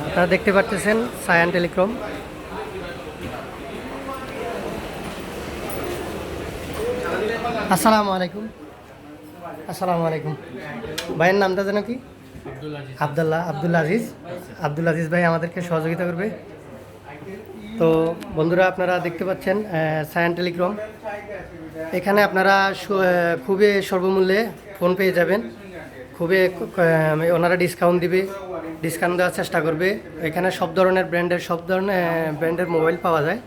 আপনারা দেখতে পাচ্ছেন সায়ান টেলিকম। আসসালামু আলাইকুম। আসসালামু আলাইকুম। ভাইয়ের নামটা যেন কি? আব্দুল আজিজ। আব্দুল আজিজ ভাই আমাদেরকে সহযোগিতা করবে। তো বন্ধুরা, আপনারা দেখতে পাচ্ছেন সায়ান টেলিকম। এখানে আপনারা খুবই স্বল্পমূল্যে ফোন পেয়ে যাবেন। খুবই ওনারা ডিসকাউন্ট দেওয়ার চেষ্টা করবে। এখানে সব ধরনের ব্র্যান্ডের মোবাইল পাওয়া যায়।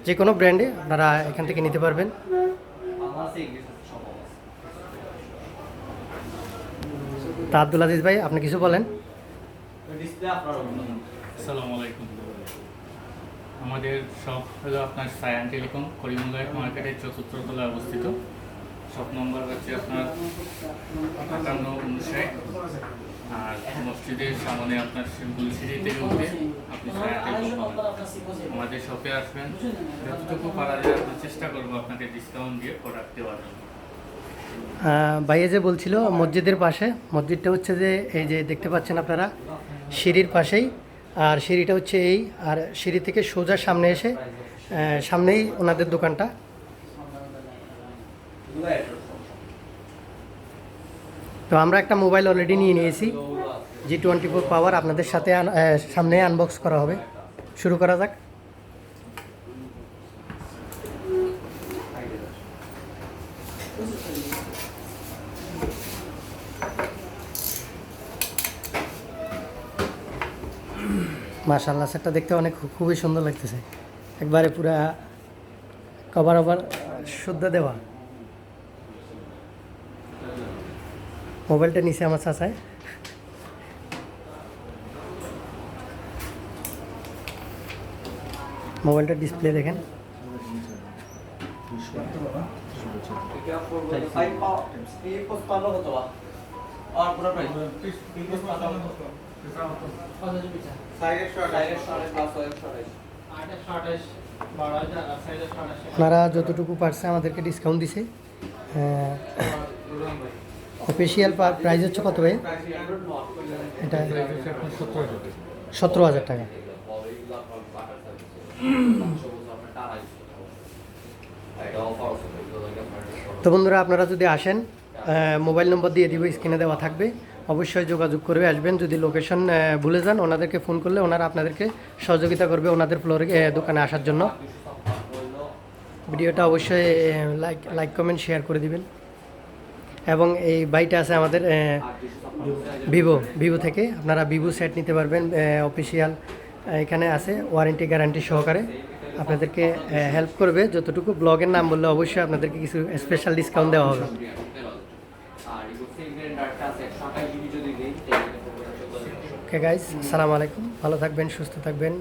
যে কোনো ব্র্যান্ডে আপনারা এখান থেকে নিতে পারবেন। তা আব্দুল আজিজ ভাই, আপনি কিছু বলেন। আসসালামু আলাইকুম। আমাদের শপ হলো আপনার সায়ান টেলিকম, করিমুল্লাহ মার্কেটের চতুর্থ তলায় অবস্থিত। শপ নম্বর হচ্ছে আপনার 5859। আর মসজিদের সামনে আপনার গুলশিরি থেকে উঠে আপনি সায়ান টেলিকম পাবেন। আমাদের শপে আসবেন, যতটুকু পারা যায় আমরা চেষ্টা করবো আপনাকে ডিসকাউন্ট দিয়ে প্রোডাক্ট দেওয়ার জন্য। ভাইয়া যে বলছিল মসজিদের পাশে, মসজিদটা হচ্ছে যে এই যে দেখতে পাচ্ছেন আপনারা, সিঁড়ির পাশেই। আর সিঁড়িটা হচ্ছে এই, আর সিঁড়ি থেকে সোজা সামনে এসে সামনেই ওনাদের দোকানটা। তো আমরা একটা মোবাইল অলরেডি নিয়ে নিয়েছি, G24 পাওয়ার। আপনাদের সাথে সামনে আনবক্স করা হবে। শুরু করা যাক। মাশাআল্লাহ, সেটটা দেখতে খুবই সুন্দর লাগতেছে। একবারে পুরা কভার শুদ্ধ দেওয়া। মোবাইলটা নিচে আমার চাচায়। মোবাইলটার ডিসপ্লে দেখেন। আপনারা যতটুকু পারছে আমাদেরকে ডিসকাউন্ট দিছে। অফিসিয়াল প্রাইস হচ্ছে কত ভাই? এটা 17,000 টাকা। তো বন্ধুরা, আপনারা যদি আসেন, মোবাইল নম্বর দিয়ে দিব, স্ক্রিনে দেওয়া থাকবে। অবশ্যই যোগাযোগ করে আসবেন। যদি লোকেশন ভুলে যান, ওনাদেরকে ফোন করলে ওনারা আপনাদেরকে সহযোগিতা করবে ওনাদের ফ্লোরে দোকানে আসার জন্য। ভিডিওটা অবশ্যই লাইক কমেন্ট শেয়ার করে দিবেন। এবং এই বাইটা আছে আমাদের ভিভো থেকে। আপনারা ভিভো সেট নিতে পারবেন অফিসিয়াল। এখানে আছে ওয়ারেন্টি গ্যারান্টি সহকারে। আপনাদেরকে হেল্প করবে যতটুকু। ব্লগের নাম বললে অবশ্যই আপনাদেরকে কিছু স্পেশাল ডিসকাউন্ট দেওয়া হবে। ওকে গাইস, আসসালামু আলাইকুম। ভালো থাকবেন, সুস্থ থাকবেন।